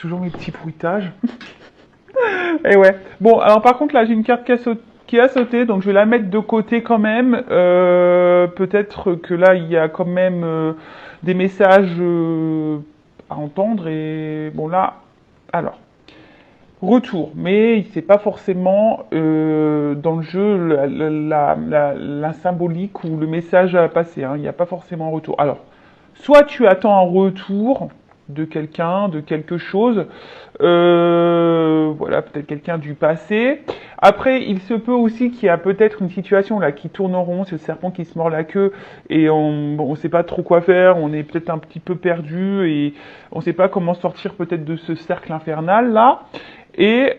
Toujours mes petits bruitages. Et ouais. Bon, alors par contre, là, j'ai une carte qui a sauté, donc je vais la mettre de côté quand même. Peut-être que là, il y a quand même des messages à entendre. Et bon, là, alors, retour. Mais c'est pas forcément dans le jeu la symbolique ou le message à passer. Hein. Il n'y a pas forcément un retour. Alors, soit tu attends un retour de quelqu'un, de quelque chose, voilà, peut-être quelqu'un du passé. Après, il se peut aussi qu'il y a peut-être une situation là qui tourne en rond, c'est le serpent qui se mord la queue et on sait pas trop quoi faire, on est peut-être un petit peu perdu et on sait pas comment sortir peut-être de ce cercle infernal là. Et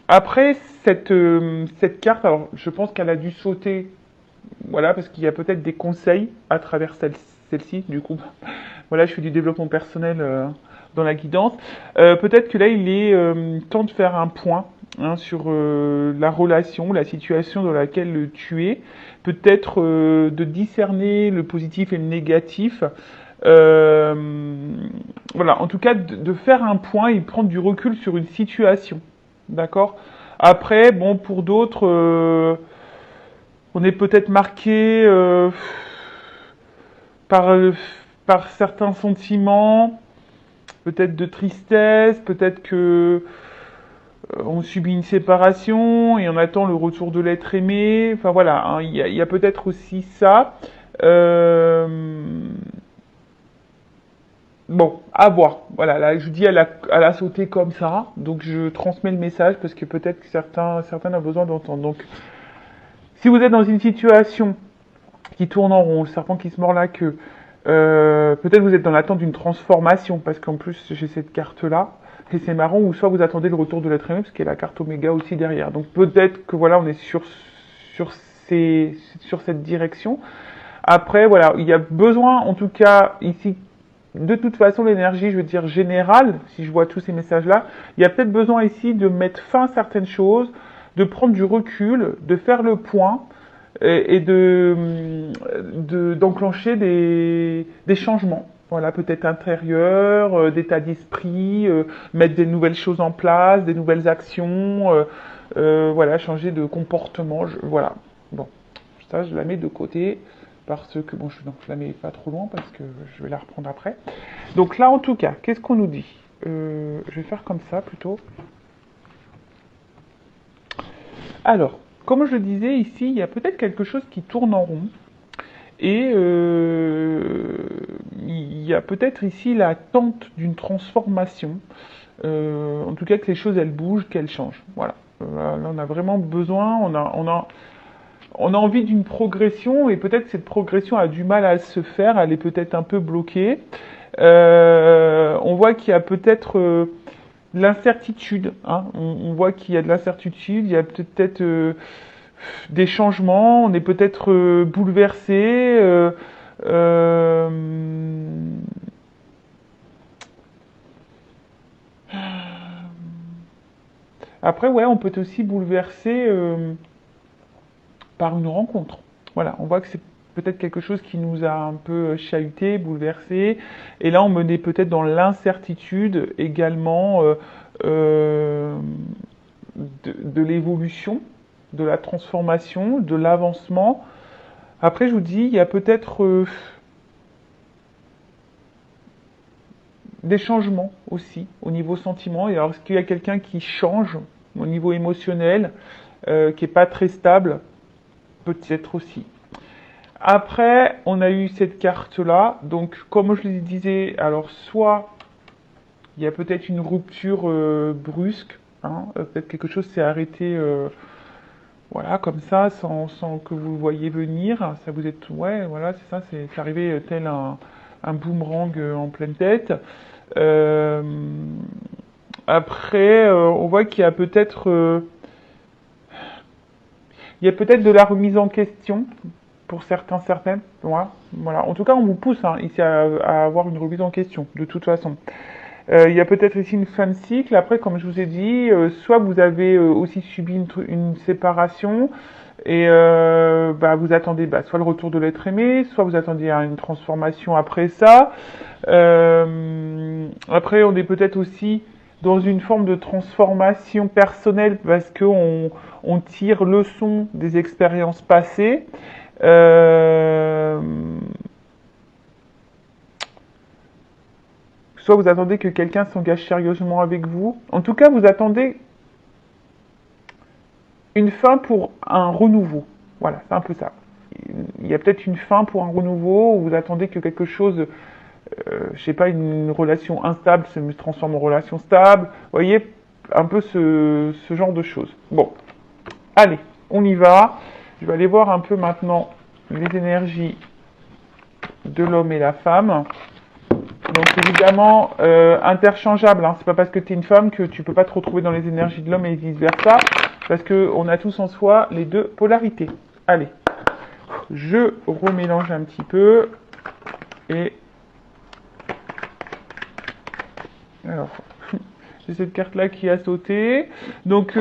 après cette carte, alors je pense qu'elle a dû sauter, voilà, parce qu'il y a peut-être des conseils à travers celle-ci, du coup. Voilà, je fais du développement personnel dans la guidance. Peut-être que là, il est temps de faire un point hein, sur la relation, la situation dans laquelle tu es. Peut-être de discerner le positif et le négatif. Euh, voilà, en tout cas, de faire un point et prendre du recul sur une situation. D'accord. Après, bon, pour d'autres, on est peut-être marqué par, par certains sentiments, peut-être de tristesse, peut-être que on subit une séparation et on attend le retour de l'être aimé. Enfin voilà, hein, il y a peut-être aussi ça. Euh, bon, à voir. Voilà, là je dis elle a sauté comme ça, donc je transmets le message parce que peut-être que certains ont besoin d'entendre. Donc, si vous êtes dans une situation qui tourne en rond, le serpent qui se mord la queue, peut-être vous êtes dans l'attente d'une transformation, parce qu'en plus j'ai cette carte-là, et c'est marrant, ou soit vous attendez le retour de l'être aimé, parce qu'il y a la carte Oméga aussi derrière. Donc peut-être que voilà, on est sur, sur cette direction. Après, voilà, il y a besoin, en tout cas, ici, de toute façon, l'énergie, je veux dire, générale, si je vois tous ces messages-là, il y a peut-être besoin ici de mettre fin à certaines choses, de prendre du recul, de faire le point, et d'enclencher des changements. Voilà, peut-être intérieurs, d'état d'esprit, mettre des nouvelles choses en place, des nouvelles actions, voilà, changer de comportement. Voilà. Bon, ça, je la mets de côté parce que, bon, je la mets pas trop loin parce que je vais la reprendre après. Donc là, en tout cas, qu'est-ce qu'on nous dit Je vais faire comme ça plutôt. Alors, comme je le disais ici, il y a peut-être quelque chose qui tourne en rond. Et il y a peut-être ici l'attente d'une transformation. En tout cas, que les choses, elles bougent, qu'elles changent. Voilà. Là, on a vraiment besoin, on a envie d'une progression, et peut-être que cette progression a du mal à se faire, elle est peut-être un peu bloquée. On voit qu'il y a peut-être l'incertitude. Hein. On voit qu'il y a de l'incertitude, il y a peut-être des changements, on est peut-être bouleversé. Euh, Après, ouais, on peut être aussi bouleversé par une rencontre. Voilà, on voit que c'est peut-être quelque chose qui nous a un peu chahuté, bouleversé. Et là, on est peut-être dans l'incertitude également euh, de l'évolution, de la transformation, de l'avancement. Après, je vous dis, il y a peut-être des changements aussi au niveau sentiment. Et alors, est-ce qu'il y a quelqu'un qui change au niveau émotionnel, qui n'est pas très stable? Peut-être aussi. Après, on a eu cette carte-là. Donc, comme je le disais, alors soit il y a peut-être une rupture brusque, hein, peut-être quelque chose s'est arrêté, voilà, comme ça, sans que vous le voyiez venir. Ça vous est, ouais, voilà, c'est ça, c'est arrivé tel un boomerang en pleine tête. Euh, Après, on voit qu'il y a peut-être de la remise en question pour certains, certaines. Voilà. Voilà. En tout cas, on vous pousse hein, ici à avoir une remise en question, de toute façon. Il y a peut-être ici une fin de cycle. Après, comme je vous ai dit, soit vous avez aussi subi une séparation et bah, vous attendez bah, soit le retour de l'être aimé, soit vous attendez à une transformation après ça. Après, on est peut-être aussi dans une forme de transformation personnelle parce on tire leçon des expériences passées. Euh, Soit vous attendez que quelqu'un s'engage sérieusement avec vous. En tout cas, vous attendez une fin pour un renouveau. Voilà, c'est un peu ça. Il y a peut-être une fin pour un renouveau, ou vous attendez que quelque chose, je sais pas, une relation instable se transforme en relation stable. Vous voyez, un peu ce genre de choses. Bon, allez, on y va. Je vais aller voir un peu maintenant les énergies de l'homme et la femme. Donc évidemment, interchangeable, hein. C'est pas parce que tu es une femme que tu peux pas te retrouver dans les énergies de l'homme et vice versa, parce qu'on a tous en soi les deux polarités. Allez, je remélange un petit peu, et alors, j'ai cette carte-là qui a sauté. Donc,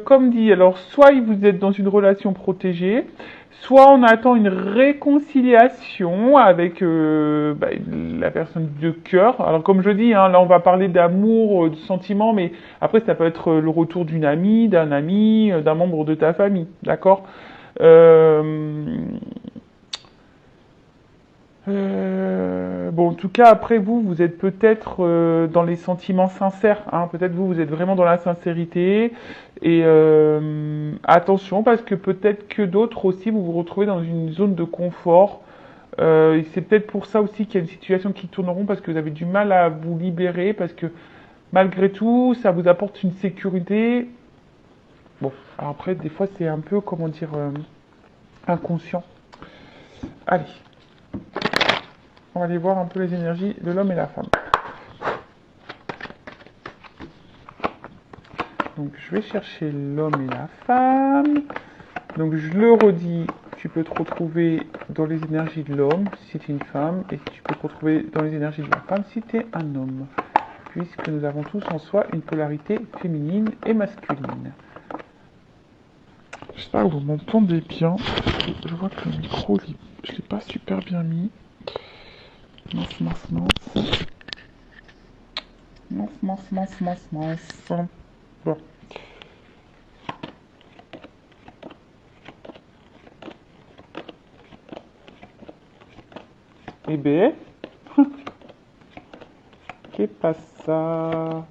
comme dit, alors, soit vous êtes dans une relation protégée, soit on attend une réconciliation avec la personne de cœur. Alors, comme je dis, hein, là, on va parler d'amour, de sentiments, mais après, ça peut être le retour d'une amie, d'un ami, d'un membre de ta famille, d'accord. euh, bon, en tout cas, après vous êtes peut-être dans les sentiments sincères, hein. Peut-être vous êtes vraiment dans la sincérité. Et attention, parce que peut-être que d'autres aussi, vous vous retrouvez dans une zone de confort. Et c'est peut-être pour ça aussi qu'il y a une situation qui tourne rond, parce que vous avez du mal à vous libérer, parce que malgré tout, ça vous apporte une sécurité. Bon, alors après, des fois, c'est un peu, comment dire, inconscient. Allez. On va aller voir un peu les énergies de l'homme et la femme. Donc je vais chercher l'homme et la femme. Donc je le redis, tu peux te retrouver dans les énergies de l'homme si tu es une femme, et tu peux te retrouver dans les énergies de la femme si tu es un homme. Puisque nous avons tous en soi une polarité féminine et masculine. J'espère que vous m'entendez bien. Je vois que le micro, je ne l'ai pas super bien mis. Mince, mince, mince. Mince, mince, mince, mince, mince. Bon. Eh ben, qu'est passa?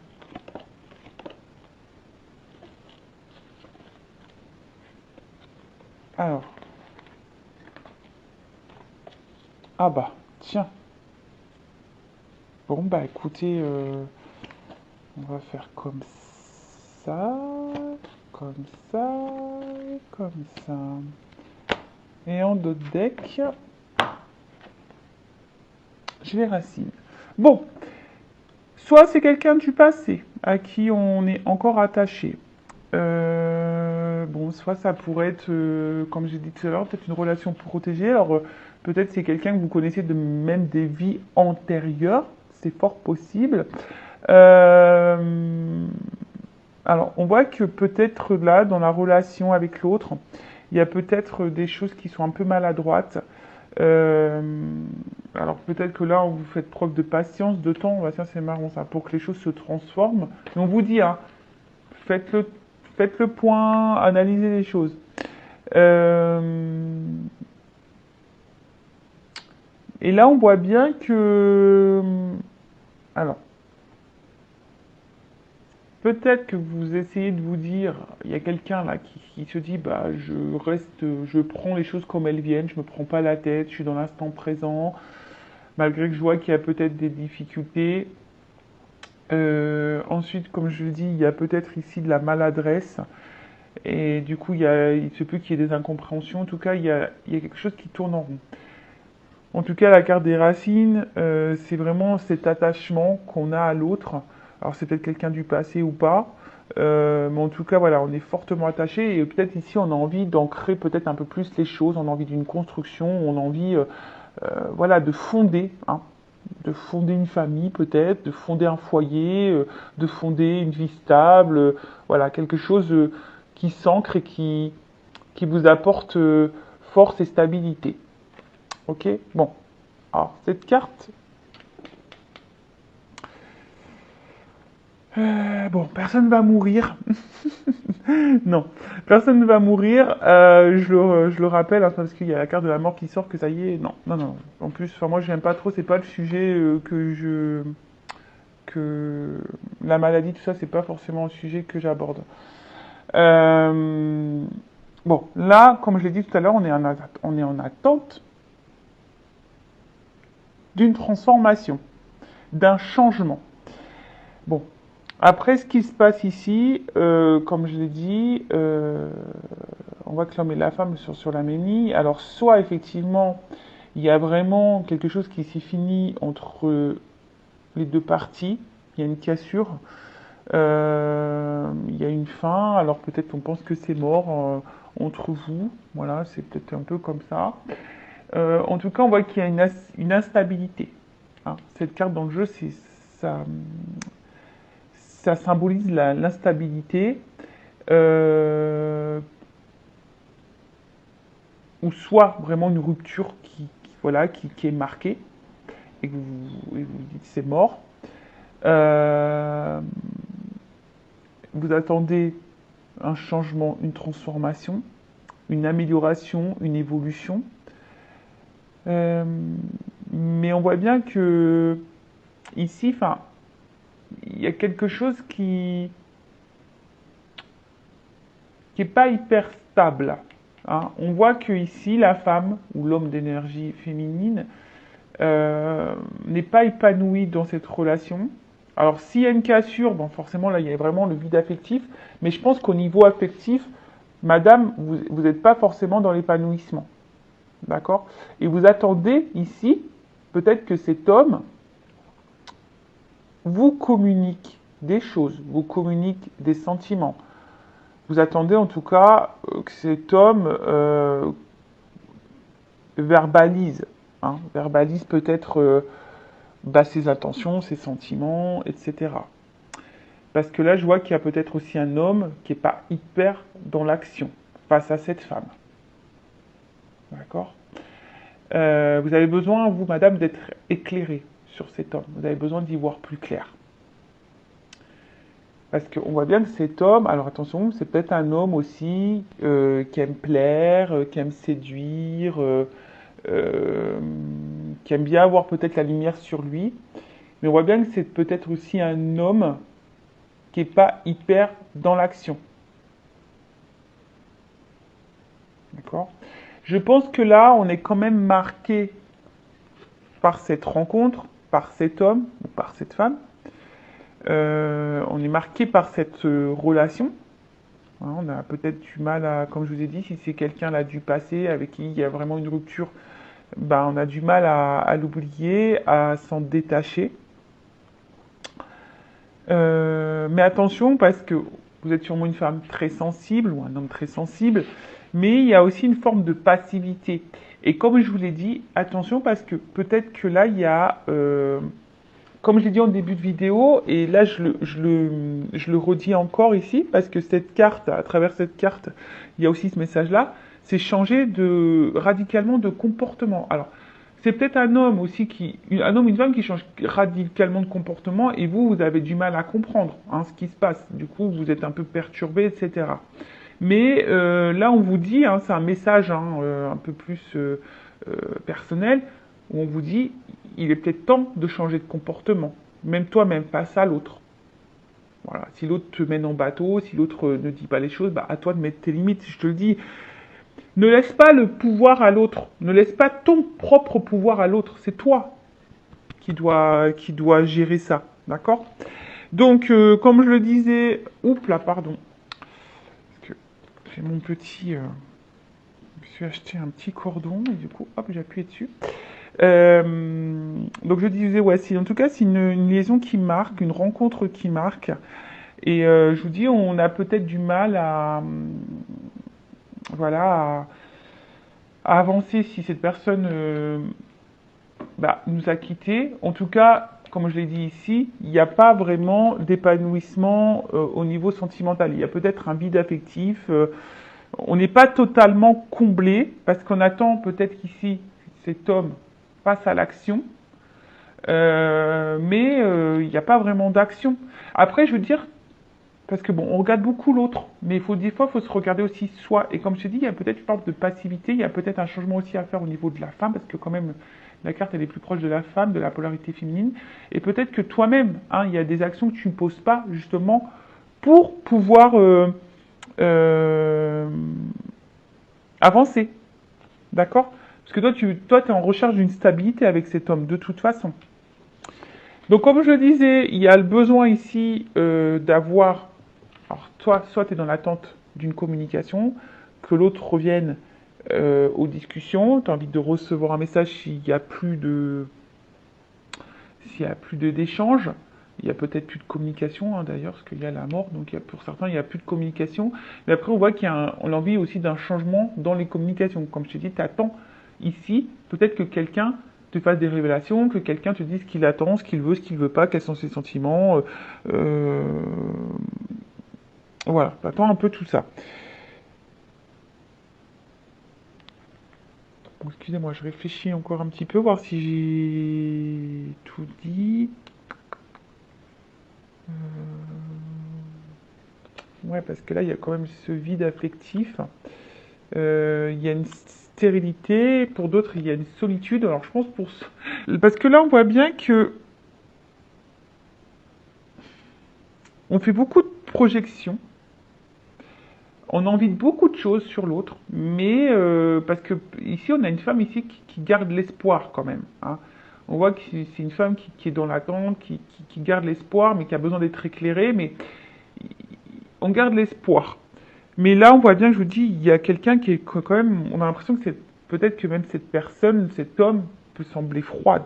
Alors. Ah bah, tiens. Bon bah écoutez, on va faire comme ça, comme ça, comme ça. Et en d'autres deck, j'ai les racines. Bon, soit c'est quelqu'un du passé à qui on est encore attaché. Bon, soit ça pourrait être, comme j'ai dit tout à l'heure, peut-être une relation protégée. Alors, peut-être c'est quelqu'un que vous connaissez de même des vies antérieures. C'est fort possible. Alors, on voit que peut-être là, dans la relation avec l'autre, il y a peut-être des choses qui sont un peu maladroites. Euh, alors peut-être que là, vous faites preuve de patience, de temps, bah, tiens, c'est marrant ça, pour que les choses se transforment. Mais on vous dit, hein, faites le, faites le point, analysez les choses. Euh, et là, on voit bien que... Alors, peut-être que vous essayez de vous dire, il y a quelqu'un là qui se dit, bah, je reste, je prends les choses comme elles viennent, je me prends pas la tête, je suis dans l'instant présent, malgré que je vois qu'il y a peut-être des difficultés. Ensuite, comme je le dis, il y a peut-être ici de la maladresse, et du coup, il se peut qu'il y ait des incompréhensions. En tout cas, il y a quelque chose qui tourne en rond. En tout cas, la carte des racines, c'est vraiment cet attachement qu'on a à l'autre. Alors, c'est peut-être quelqu'un du passé ou pas, mais en tout cas, voilà, on est fortement attaché, et peut-être ici, on a envie d'ancrer peut-être un peu plus les choses, on a envie d'une construction, on a envie, voilà, de fonder une famille peut-être, de fonder un foyer, de fonder une vie stable, voilà, quelque chose qui s'ancre et qui vous apporte force et stabilité. Ok. Bon. Alors, cette carte, Bon, personne va mourir. Non, personne ne va mourir. Je le rappelle, hein, parce qu'il y a la carte de la mort qui sort, que ça y est. Non, non, non. En plus, enfin, moi, j'aime pas trop. C'est pas le sujet que la maladie, tout ça, c'est pas forcément le sujet que j'aborde. Euh, Bon, là, comme je l'ai dit tout à l'heure, on est en attente d'une transformation, d'un changement. Bon, après, ce qui se passe ici, comme je l'ai dit, on voit que l'homme et la femme sont sur la même ligne. Alors, soit effectivement, il y a vraiment quelque chose qui s'est fini entre les deux parties, il y a une cassure, il y a une fin, alors peut-être on pense que c'est mort entre vous, voilà, c'est peut-être un peu comme ça. En tout cas, on voit qu'il y a une instabilité. Hein. Cette carte dans le jeu, ça, ça symbolise l'instabilité, euh, ou soit vraiment une rupture voilà, qui est marquée, et que vous dites c'est mort. Euh, Vous attendez un changement, une transformation, une amélioration, une évolution. Euh, mais on voit bien que ici, enfin, il y a quelque chose qui est pas hyper stable. Hein. On voit que ici, la femme ou l'homme d'énergie féminine n'est pas épanoui dans cette relation. Alors, s'il y a une cassure, bon, forcément, là, il y a vraiment le vide affectif. Mais je pense qu'au niveau affectif, madame, vous n'êtes pas forcément dans l'épanouissement. D'accord? Et vous attendez ici, peut-être que cet homme vous communique des choses, vous communique des sentiments. Vous attendez en tout cas que cet homme verbalise, hein, verbalise peut-être ses intentions, ses sentiments, etc. Parce que là, je vois qu'il y a peut-être aussi un homme qui n'est pas hyper dans l'action face à cette femme. D'accord? Vous avez besoin, vous, madame, d'être éclairée sur cet homme. Vous avez besoin d'y voir plus clair. Parce qu'on voit bien que cet homme, alors attention, c'est peut-être un homme aussi qui aime plaire, qui aime séduire, euh, qui aime bien avoir peut-être la lumière sur lui. Mais on voit bien que c'est peut-être aussi un homme qui n'est pas hyper dans l'action. D'accord? Je pense que là, on est quand même marqué par cette rencontre, par cet homme ou par cette femme. On est marqué par cette relation. Hein, on a peut-être du mal à, comme je vous ai dit, si c'est quelqu'un là du passé avec qui il y a vraiment une rupture, ben, on a du mal à l'oublier, à s'en détacher. Mais attention parce que vous êtes sûrement une femme très sensible ou un homme très sensible, mais il y a aussi une forme de passivité. Et comme je vous l'ai dit, attention parce que peut-être que là il y a, comme je l'ai dit en début de vidéo, et là je le redis encore ici parce que cette carte, à travers cette carte, il y a aussi ce message-là, c'est changer radicalement de comportement. Alors c'est peut-être un homme aussi un homme, une femme qui change radicalement de comportement et vous avez du mal à comprendre hein, ce qui se passe. Du coup, vous êtes un peu perturbé, etc. Mais là, on vous dit, hein, c'est un message hein, un peu plus personnel, où on vous dit, il est peut-être temps de changer de comportement, même toi-même, face à l'autre. Voilà. Si l'autre te mène en bateau, si l'autre ne dit pas les choses, bah, à toi de mettre tes limites. Je te le dis, ne laisse pas le pouvoir à l'autre. Ne laisse pas ton propre pouvoir à l'autre. C'est toi qui doit gérer ça. D'accord? Donc, comme je le disais... Oups là, pardon. Parce que j'ai mon petit... je me suis acheté un petit cordon et du coup, hop, j'ai appuyé dessus. Donc je disais, ouais, en tout cas, c'est une liaison qui marque, une rencontre qui marque. Et je vous dis, on a peut-être du mal voilà, à avancer si cette personne nous a quittés. En tout cas, comme je l'ai dit ici, il n'y a pas vraiment d'épanouissement au niveau sentimental. Il y a peut-être un vide affectif. On n'est pas totalement comblé parce qu'on attend peut-être qu'ici, cet homme passe à l'action. Mais il n'y a pas vraiment d'action. Après, je veux dire, parce que bon, on regarde beaucoup l'autre, mais il faut des fois, il faut se regarder aussi soi. Et comme je te dis, il y a peut-être une forme de passivité, il y a peut-être un changement aussi à faire au niveau de la femme, parce que quand même, la carte elle est plus proche de la femme, de la polarité féminine. Et peut-être que toi-même, hein, il y a des actions que tu ne poses pas justement pour pouvoir euh, avancer, d'accord? Parce que toi, tu es en recherche d'une stabilité avec cet homme, de toute façon. Donc, comme je le disais, il y a le besoin ici d'avoir. Alors, toi, soit tu es dans l'attente d'une communication, que l'autre revienne aux discussions, tu as envie de recevoir un message s'il y a plus d'échanges, il y a peut-être plus de communication, hein, d'ailleurs, parce qu'il y a la mort, donc pour certains, il n'y a plus de communication. Mais après, on voit on a envie aussi d'un changement dans les communications. Comme je te dis, tu attends ici, peut-être que quelqu'un te fasse des révélations, que quelqu'un te dise ce qu'il attend, ce qu'il veut pas, quels sont ses sentiments. Voilà, t'attends un peu tout ça. Bon, excusez-moi, je réfléchis encore un petit peu, voir si j'ai tout dit. Ouais, parce que là, il y a quand même ce vide affectif. Il y a une stérilité, pour d'autres, il y a une solitude. Alors, je pense parce que là, on voit bien que on fait beaucoup de projections. On a envie de beaucoup de choses sur l'autre, mais parce que ici, on a une femme ici qui garde l'espoir quand même, hein. On voit que c'est une femme qui est dans l'attente, qui garde l'espoir, mais qui a besoin d'être éclairée, mais on garde l'espoir. Mais là, on voit bien, je vous dis, il y a quelqu'un qui est quand même, on a l'impression que c'est peut-être que même cette personne, cet homme, peut sembler froide,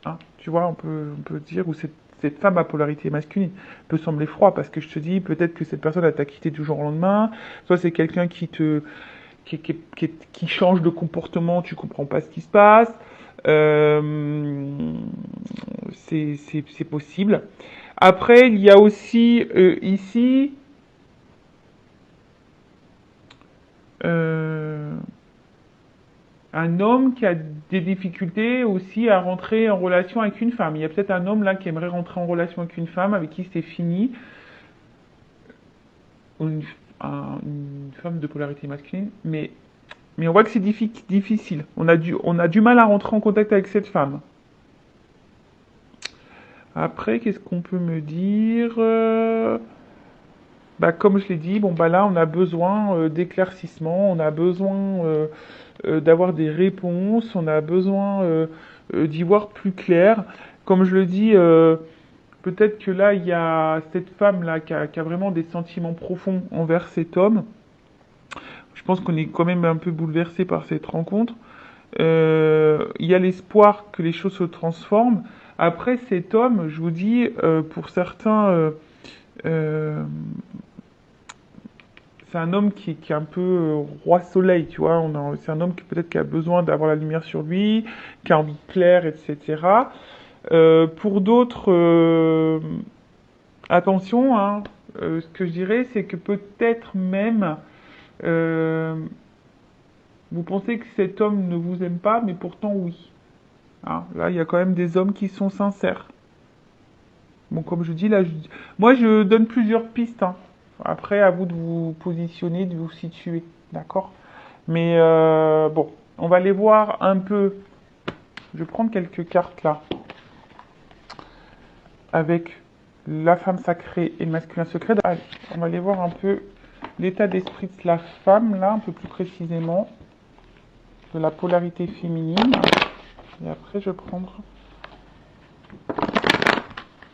hein. Tu vois, on peut dire, ou cette femme à polarité masculine peut sembler froid, parce que je te dis, peut-être que cette personne, elle t'a quitté du jour au lendemain, soit c'est quelqu'un qui change de comportement, tu comprends pas ce qui se passe, c'est possible. Après, il y a aussi ici, euh, un homme qui a des difficultés aussi à rentrer en relation avec une femme. Il y a peut-être un homme là qui aimerait rentrer en relation avec une femme avec qui c'est fini, ou une femme de polarité masculine, mais on voit que c'est difficile. On a du mal à rentrer en contact avec cette femme. Après, qu'est-ce qu'on peut me dire bah, comme je l'ai dit, bon bah là on a besoin d'éclaircissement, on a besoin d'avoir des réponses, on a besoin d'y voir plus clair. Comme je le dis, peut-être que là il y a cette femme là qui a vraiment des sentiments profonds envers cet homme. Je pense qu'on est quand même un peu bouleversé par cette rencontre. Il y a l'espoir que les choses se transforment. Après cet homme, je vous dis, pour certains, euh, c'est un homme qui est un peu roi soleil, tu vois. C'est un homme qui peut-être qui a besoin d'avoir la lumière sur lui, qui a envie de plaire, etc. Pour d'autres, attention, hein, ce que je dirais, c'est que peut-être même euh, vous pensez que cet homme ne vous aime pas, mais pourtant oui, hein. Là, il y a quand même des hommes qui sont sincères. Bon, comme je dis, là, moi, je donne plusieurs pistes, hein. Après, à vous de vous positionner, de vous situer, d'accord? Mais bon, on va aller voir un peu. Je vais prendre quelques cartes là, avec la femme sacrée et le masculin secret. Allez, on va aller voir un peu l'état d'esprit de la femme, là, un peu plus précisément, de la polarité féminine. Et après, je vais prendre...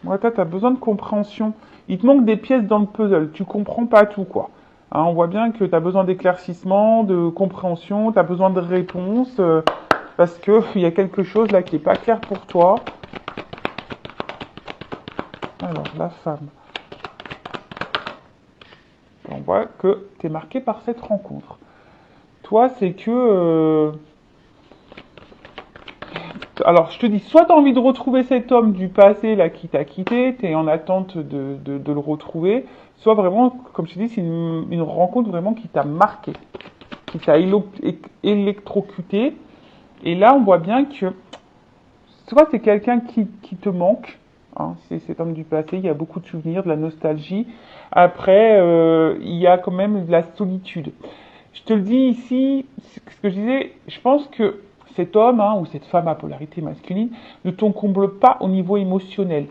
Ouais, toi, tu as besoin de compréhension. Il te manque des pièces dans le puzzle. Tu comprends pas tout, quoi. Hein, on voit bien que tu as besoin d'éclaircissement, de compréhension, tu as besoin de réponses, parce que il y a quelque chose là qui est pas clair pour toi. Alors, la femme. On voit que tu es marqué par cette rencontre. Toi, c'est que... alors, je te dis, soit tu as envie de retrouver cet homme du passé là qui t'a quitté, tu es en attente de le retrouver, soit vraiment, comme je te dis, c'est une rencontre vraiment qui t'a marqué, qui t'a électrocuté. Et là, on voit bien que soit c'est quelqu'un qui te manque, hein, c'est cet homme du passé, il y a beaucoup de souvenirs, de la nostalgie. Après, il y a quand même de la solitude. Je te le dis ici, ce que je disais, je pense que cet homme hein, ou cette femme à polarité masculine ne t'en comble pas au niveau émotionnel.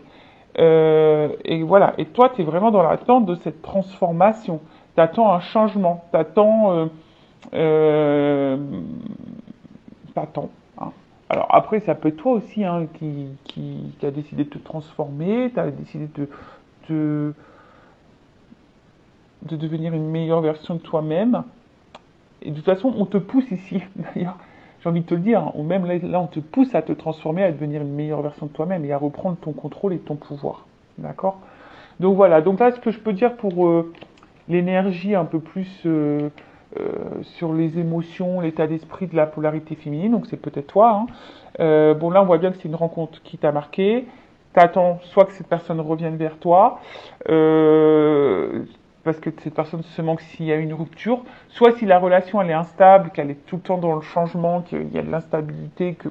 Et voilà, et toi, tu es vraiment dans l'attente de cette transformation. Tu attends un changement, tu attends... euh, t'attends. Hein. Alors après, ça peut être toi aussi hein, qui a décidé de te transformer, tu as décidé de, de devenir une meilleure version de toi-même. Et de toute façon, on te pousse ici, d'ailleurs, j'ai envie de te le dire, hein, ou même là, on te pousse à te transformer, à devenir une meilleure version de toi-même et à reprendre ton contrôle et ton pouvoir. D'accord? Donc voilà, donc là, ce que je peux dire pour l'énergie un peu plus sur les émotions, l'état d'esprit de la polarité féminine, donc c'est peut-être toi. Hein. Bon, là, on voit bien que c'est une rencontre qui t'a marqué. T'attends soit que cette personne revienne vers toi, parce que cette personne se manque s'il y a une rupture, soit si la relation elle est instable, qu'elle est tout le temps dans le changement, qu'il y a de l'instabilité, que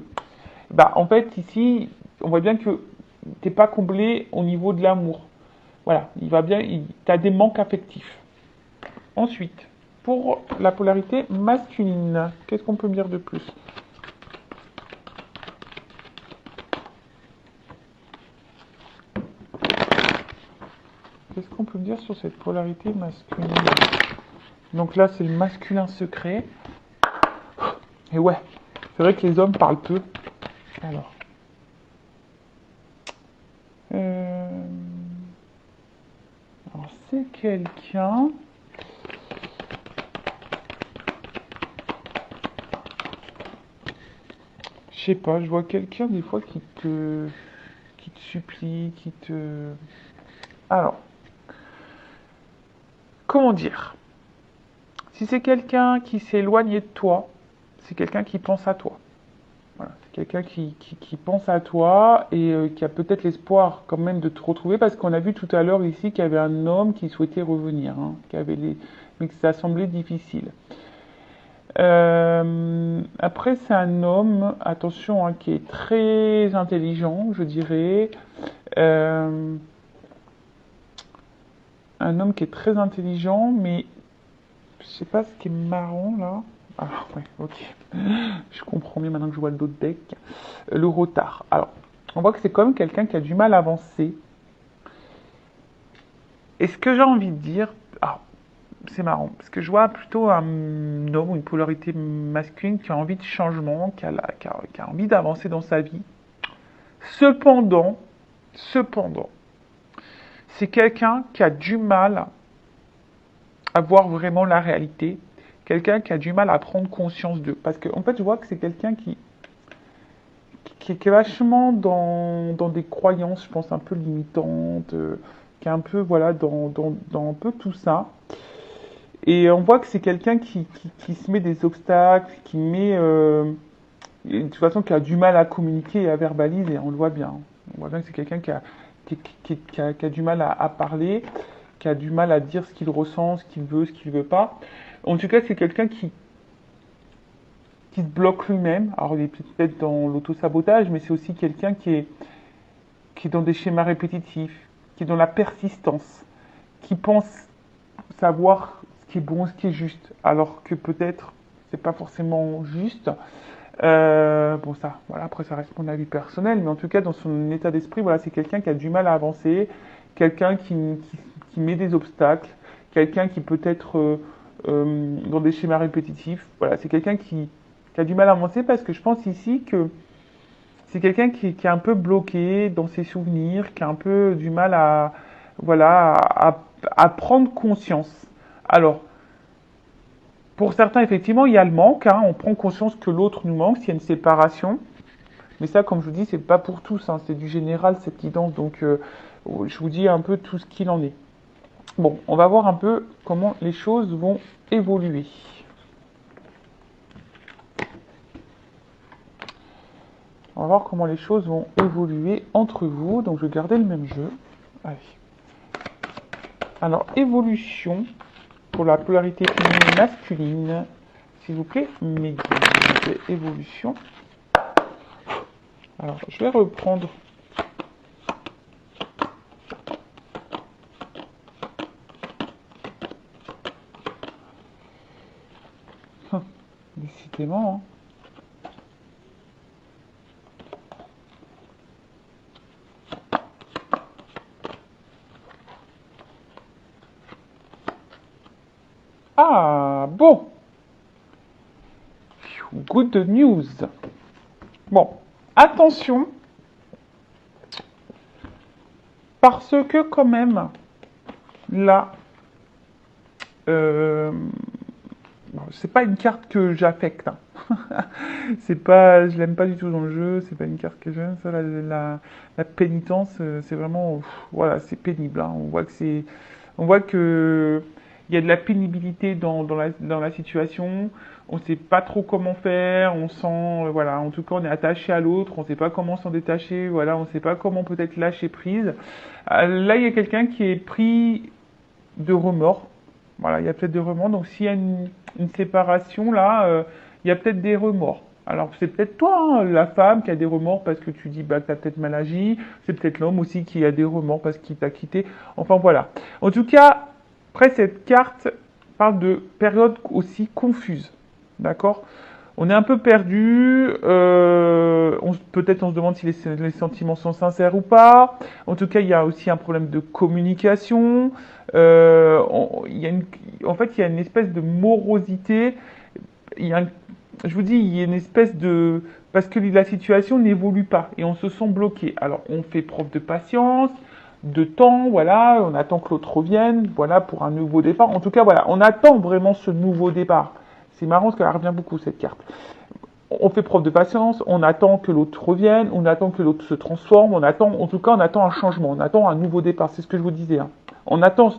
bah en fait ici on voit bien que t'es pas comblé au niveau de l'amour. Voilà, il va bien, t'as des manques affectifs. Ensuite, pour la polarité masculine, qu'est-ce qu'on peut me dire de plus? Qu'est-ce qu'on peut me dire sur cette polarité masculine? Donc là, c'est le masculin secret. Et ouais, c'est vrai que les hommes parlent peu. Alors, euh, alors c'est quelqu'un. Je sais pas, je vois quelqu'un des fois qui te supplie, qui te. Alors, comment dire? Si c'est quelqu'un qui s'est éloigné de toi, c'est quelqu'un qui pense à toi. Voilà, c'est quelqu'un qui pense à toi et qui a peut-être l'espoir quand même de te retrouver parce qu'on a vu tout à l'heure ici qu'il y avait un homme qui souhaitait revenir, hein, mais que ça semblait difficile. Après, c'est un homme, attention, hein, qui est très intelligent, je dirais. Euh, un homme qui est très intelligent, mais je sais pas ce qui est marrant là. Ah ouais, ok. Je comprends mieux maintenant que je vois l'autre deck. Le retard. Alors, on voit que c'est quand même quelqu'un qui a du mal à avancer. Et ce que j'ai envie de dire, ah, c'est marrant, parce que je vois plutôt un homme ou une polarité masculine qui a envie de changement, qui a envie d'avancer dans sa vie. Cependant, c'est quelqu'un qui a du mal à voir vraiment la réalité, quelqu'un qui a du mal à prendre conscience d'eux. Parce qu'en fait, je vois que c'est quelqu'un qui est vachement dans des croyances, je pense, un peu limitantes, qui est un peu, voilà, dans un peu tout ça. Et on voit que c'est quelqu'un qui se met des obstacles, qui met, de toute façon, qui a du mal à communiquer et à verbaliser, on le voit bien. On voit bien que c'est quelqu'un qui a du mal à parler, qui a du mal à dire ce qu'il ressent, ce qu'il veut pas. En tout cas, c'est quelqu'un qui se bloque lui-même. Alors, il est peut-être dans l'autosabotage, mais c'est aussi quelqu'un qui est dans des schémas répétitifs, qui est dans la persistance, qui pense savoir ce qui est bon, ce qui est juste, alors que peut-être c'est pas forcément juste. Bon, ça, voilà, après ça reste mon avis personnel, mais en tout cas, dans son état d'esprit, voilà, c'est quelqu'un qui a du mal à avancer, quelqu'un qui met des obstacles, quelqu'un qui peut être dans des schémas répétitifs. Voilà, c'est quelqu'un qui a du mal à avancer parce que je pense ici que c'est quelqu'un qui est un peu bloqué dans ses souvenirs, qui a un peu du mal à, voilà, à prendre conscience. Alors, pour certains, effectivement, il y a le manque. Hein, on prend conscience que l'autre nous manque s'il y a une séparation. Mais ça, comme je vous dis, c'est pas pour tous. Hein, c'est du général, cette guidance. Donc, je vous dis un peu tout ce qu'il en est. Bon, on va voir un peu comment les choses vont évoluer. On va voir comment les choses vont évoluer entre vous. Donc, je vais garder le même jeu. Allez. Alors, évolution pour la polarité féminine masculine. S'il vous plaît, mes guides. Évolution. Alors, je vais reprendre. Décidément, hein. Ah, bon. Good news. Bon, attention, parce que quand même, là, euh, bon, c'est pas une carte que j'affecte, hein. C'est pas, je l'aime pas du tout dans le jeu. C'est pas une carte que j'aime. Ça, la pénitence, c'est vraiment, voilà, c'est pénible, hein. On voit que il y a de la pénibilité dans la situation. On sait pas trop comment faire. On sent, voilà, en tout cas, on est attaché à l'autre. On sait pas comment s'en détacher. Voilà, on sait pas comment peut-être lâcher prise. Là, il y a quelqu'un qui est pris de remords. Voilà, il y a peut-être des remords. Donc, s'il y a une séparation là, il y a peut-être des remords. Alors, c'est peut-être toi, hein, la femme, qui a des remords parce que tu dis bah, que tu as peut-être mal agi. C'est peut-être l'homme aussi qui a des remords parce qu'il t'a quitté. Enfin, voilà. En tout cas, après, cette carte parle de période aussi confuse. D'accord? On est un peu perdu. Peut-être on se demande si les sentiments sont sincères ou pas. En tout cas, il y a aussi un problème de communication. En fait, il y a une espèce de morosité. Il y a je vous dis, il y a une espèce de... Parce que la situation n'évolue pas et on se sent bloqué. Alors, on fait preuve de patience, de temps, voilà, on attend que l'autre revienne, voilà, pour un nouveau départ. En tout cas, voilà, on attend vraiment ce nouveau départ. C'est marrant parce qu'elle revient beaucoup, cette carte. On fait preuve de patience, on attend que l'autre revienne, on attend que l'autre se transforme, on attend, en tout cas, on attend un changement, on attend un nouveau départ. C'est ce que je vous disais, hein. On attend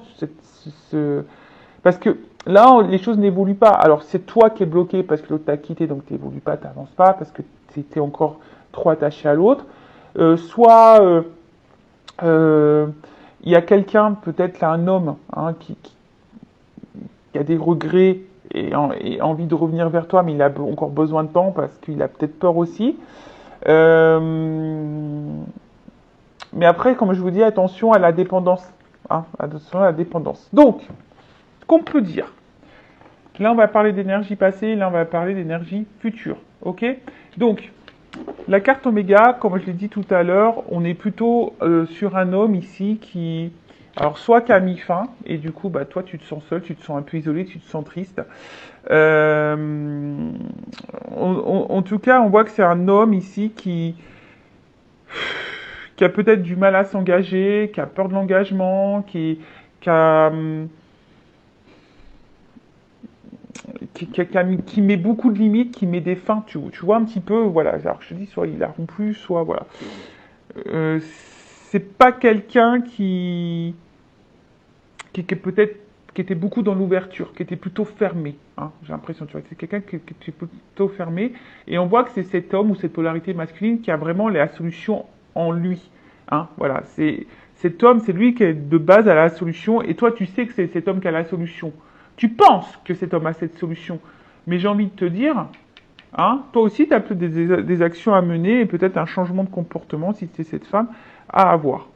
parce que là, les choses n'évoluent pas. Alors, c'est toi qui es bloqué parce que l'autre t'a quitté, donc tu n'évolues pas, tu n'avances pas, parce que tu étais encore trop attaché à l'autre. Soit il y a quelqu'un, peut-être là, un homme, hein, qui a des regrets et envie de revenir vers toi, mais il a encore besoin de temps parce qu'il a peut-être peur aussi. Mais après, comme je vous dis, attention à la dépendance, hein, attention à la dépendance. Donc, ce qu'on peut dire, là on va parler d'énergie passée, là on va parler d'énergie future, ok? Donc, la carte Oméga, comme je l'ai dit tout à l'heure, on est plutôt sur un homme ici qui, alors soit qui a mis fin, et du coup, bah, toi tu te sens seul, tu te sens un peu isolé, tu te sens triste. En tout cas, on voit que c'est un homme ici qui a peut-être du mal à s'engager, qui a peur de l'engagement, qui a, qui met beaucoup de limites, qui met des fins, tu vois un petit peu, voilà, alors je te dis, soit il a rompu, soit voilà. Euh, c'est pas quelqu'un qui est peut-être qui était beaucoup dans l'ouverture, qui était plutôt fermé, hein, j'ai l'impression, tu vois, c'est quelqu'un qui était plutôt fermé, et on voit que c'est cet homme ou cette polarité masculine qui a vraiment la solution en lui, hein, voilà, c'est cet homme, c'est lui qui est de base à la solution, et toi tu sais que c'est cet homme qui a la solution, tu penses que cet homme a cette solution, mais j'ai envie de te dire, hein, toi aussi tu as peut-être des actions à mener, et peut-être un changement de comportement, si c'est cette femme, à avoir.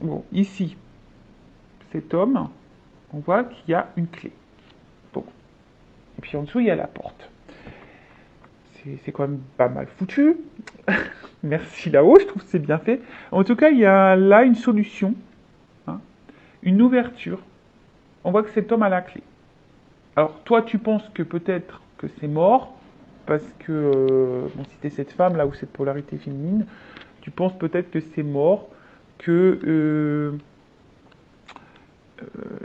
Bon, ici, cet homme, on voit qu'il y a une clé. Bon. Et puis en dessous, il y a la porte. C'est quand même pas mal foutu. Merci là-haut, je trouve que c'est bien fait. En tout cas, il y a là une solution, hein, une ouverture. On voit que cet homme a la clé. Alors toi, tu penses que peut-être que c'est mort, parce que, bon, si t'es cette femme là, ou cette polarité féminine, tu penses peut-être que c'est mort, que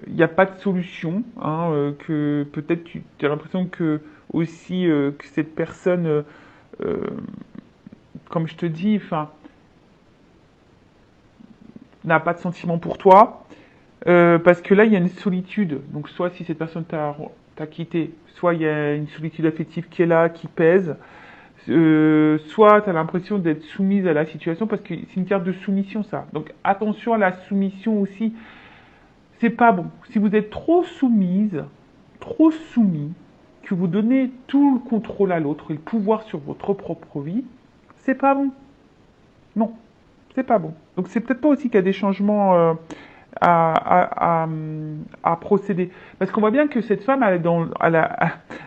il n'y a pas de solution, hein, que peut-être tu as l'impression que aussi que cette personne, comme je te dis, enfin, n'a pas de sentiment pour toi, parce que là il y a une solitude. Donc soit si cette personne t'a quitté, soit il y a une solitude affective qui est là, qui pèse. Soit tu as l'impression d'être soumise à la situation parce que c'est une carte de soumission ça. Donc attention à la soumission aussi. C'est pas bon. Si vous êtes trop soumise, trop soumis, que vous donnez tout le contrôle à l'autre et le pouvoir sur votre propre vie, c'est pas bon. Non, c'est pas bon. Donc c'est peut-être pas aussi qu'il y a des changements à procéder. Parce qu'on voit bien que cette femme,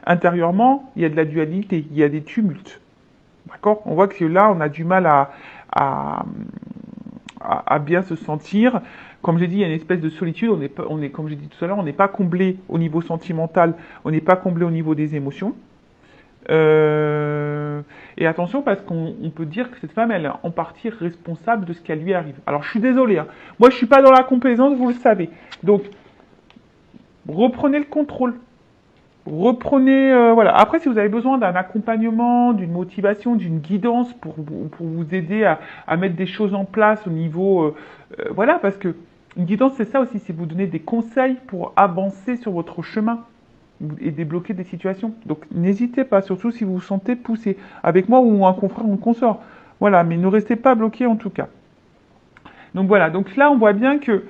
intérieurement, il y a de la dualité, il y a des tumultes. D'accord? On voit que là, on a du mal à, à bien se sentir. Comme j'ai dit, il y a une espèce de solitude. Comme j'ai dit tout à l'heure, on n'est pas comblé au niveau sentimental, on n'est pas comblé au niveau des émotions. Et attention parce qu'on peut dire que cette femme, elle est en partie responsable de ce qui lui arrive. Alors je suis désolé, hein. Moi je suis pas dans la complaisance, vous le savez. Donc reprenez le contrôle. Reprenez, voilà. Après, si vous avez besoin d'un accompagnement, d'une motivation, d'une guidance pour vous aider à mettre des choses en place au niveau, voilà, parce que une guidance, c'est ça aussi, c'est vous donner des conseils pour avancer sur votre chemin et débloquer des situations. Donc, n'hésitez pas, surtout si vous vous sentez poussé, avec moi ou un confrère ou une consort. Voilà, mais ne restez pas bloqué en tout cas. Donc voilà, donc là, on voit bien que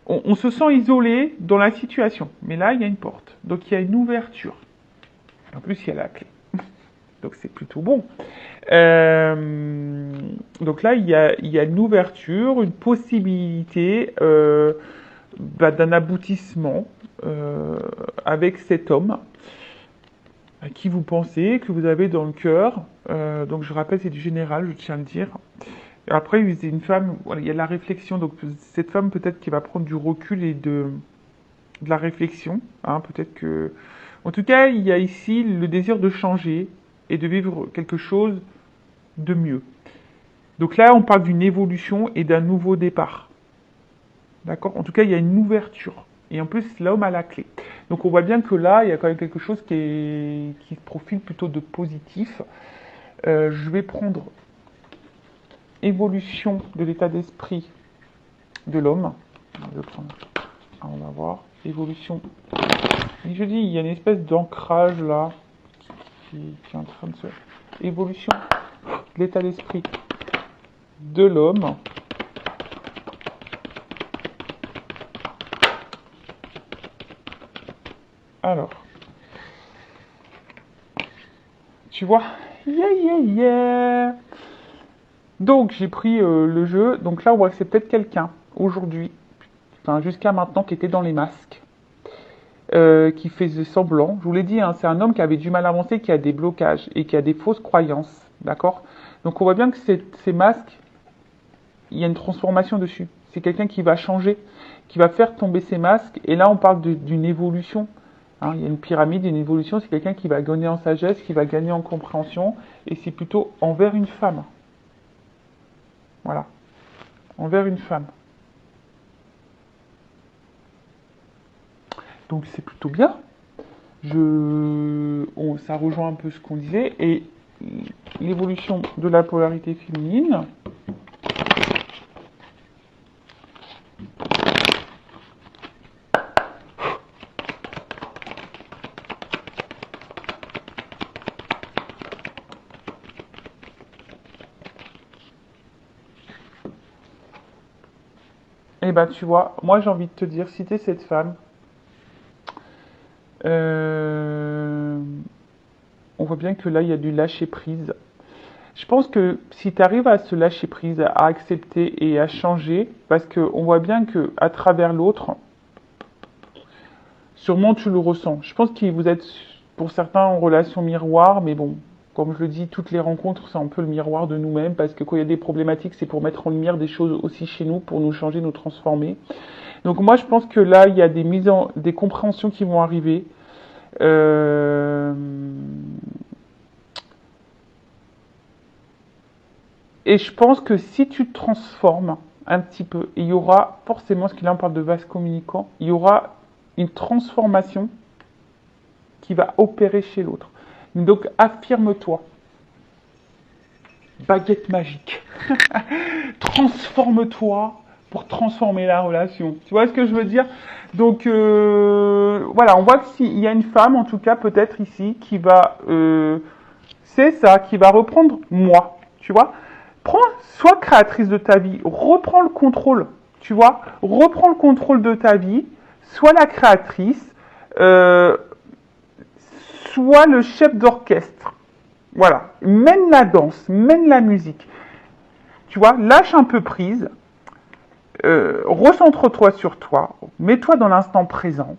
on se sent isolé dans la situation. Mais là, il y a une porte. Donc, il y a une ouverture. En plus, il y a la clé. Donc, c'est plutôt bon. Donc là, il y a une ouverture, une possibilité d'un aboutissement avec cet homme à qui vous pensez, que vous avez dans le cœur. Donc, je rappelle, c'est du général, je tiens à le dire. Après, c'est une femme, voilà, il y a de la réflexion, donc cette femme peut-être qui va prendre du recul et de la réflexion, hein, peut-être que... En tout cas, il y a ici le désir de changer et de vivre quelque chose de mieux. Donc là, on parle d'une évolution et d'un nouveau départ. D'accord? En tout cas, il y a une ouverture. Et en plus, l'homme a la clé. Donc on voit bien que là, il y a quand même quelque chose qui se profile plutôt de positif. Je vais prendre... évolution de l'état d'esprit de l'homme. On va voir. Évolution. Et je dis, il y a une espèce d'ancrage là qui est en train de se... Évolution de l'état d'esprit de l'homme. Alors. Tu vois? Yeah, yeah, yeah. Donc, j'ai pris le jeu. Donc là, on voit que c'est peut-être quelqu'un, aujourd'hui, enfin jusqu'à maintenant, qui était dans les masques, qui faisait semblant. Je vous l'ai dit, hein, c'est un homme qui avait du mal à avancer, qui a des blocages et qui a des fausses croyances. D'accord? Donc, on voit bien que ces masques, il y a une transformation dessus. C'est quelqu'un qui va changer, qui va faire tomber ces masques. Et là, on parle d'une évolution. Hein, il y a une pyramide, une évolution. C'est quelqu'un qui va gagner en sagesse, qui va gagner en compréhension. Et c'est plutôt envers une femme. Voilà, envers une femme. Donc c'est plutôt bien. Ça rejoint un peu ce qu'on disait. Et l'évolution de la polarité féminine. Eh ben, tu vois, moi j'ai envie de te dire, si t'es cette femme, on voit bien que là, il y a du lâcher prise. Je pense que si tu arrives à se lâcher prise, à accepter et à changer, parce qu'on voit bien que à travers l'autre, sûrement tu le ressens. Je pense que vous êtes, pour certains, en relation miroir, mais bon, comme je le dis, toutes les rencontres, c'est un peu le miroir de nous-mêmes, parce que quand il y a des problématiques, c'est pour mettre en lumière des choses aussi chez nous, pour nous changer, nous transformer. Donc moi, je pense que là, il y a des compréhensions qui vont arriver. Et je pense que si tu te transformes un petit peu, il y aura forcément, parce que là on parle de vase communicant, il y aura une transformation qui va opérer chez l'autre. Donc affirme-toi. Baguette magique. Transforme-toi pour transformer la relation. Tu vois ce que je veux dire? Donc voilà, on voit que s'il y a une femme, en tout cas peut-être ici, qui va... c'est ça, qui va reprendre moi. Tu vois? Sois créatrice de ta vie, reprends le contrôle, tu vois, reprends le contrôle de ta vie, sois la créatrice, sois le chef d'orchestre. Voilà, mène la danse, mène la musique. Tu vois, lâche un peu prise, recentre-toi sur toi, mets-toi dans l'instant présent,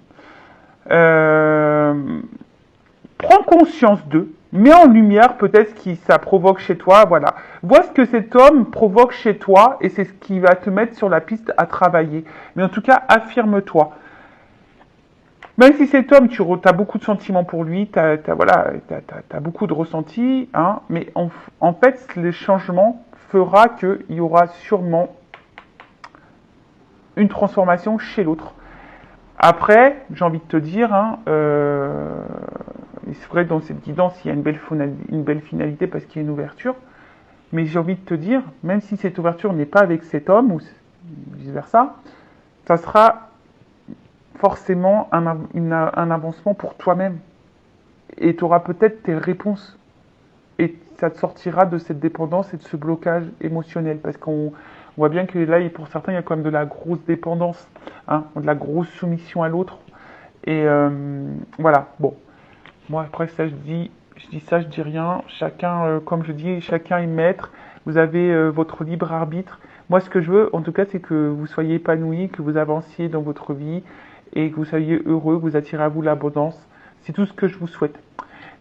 prends conscience d'eux, mets en lumière peut-être ce qui ça provoque chez toi, voilà. Vois ce que cet homme provoque chez toi et c'est ce qui va te mettre sur la piste à travailler. Mais en tout cas, affirme-toi. Même si cet homme, tu as beaucoup de sentiments pour lui, tu as beaucoup de ressentis, hein, mais en fait, le changement fera qu'il y aura sûrement une transformation chez l'autre. Après, j'ai envie de te dire, hein, c'est vrai que dans cette guidance, il y a une belle finalité parce qu'il y a une ouverture, mais j'ai envie de te dire, même si cette ouverture n'est pas avec cet homme, ou vice-versa, ça sera forcément un avancement pour toi-même. Et tu auras peut-être tes réponses. Et ça te sortira de cette dépendance et de ce blocage émotionnel. Parce qu'on voit bien que là, pour certains, il y a quand même de la grosse dépendance, hein, de la grosse soumission à l'autre. Et voilà, bon. Moi, après, ça, je dis ça, je dis rien. Chacun, comme je dis, chacun est maître. Vous avez votre libre arbitre. Moi, ce que je veux, en tout cas, c'est que vous soyez épanoui, que vous avanciez dans votre vie et que vous soyez heureux, que vous attirez à vous l'abondance. C'est tout ce que je vous souhaite.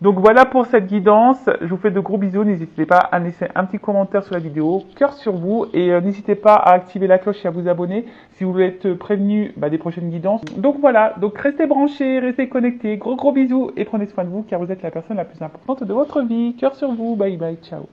Donc voilà pour cette guidance. Je vous fais de gros bisous. N'hésitez pas à laisser un petit commentaire sur la vidéo. Cœur sur vous. Et n'hésitez pas à activer la cloche et à vous abonner si vous voulez être prévenu des prochaines guidances. Donc voilà. Donc restez branchés, restez connectés. Gros bisous et prenez soin de vous car vous êtes la personne la plus importante de votre vie. Cœur sur vous. Bye bye. Ciao.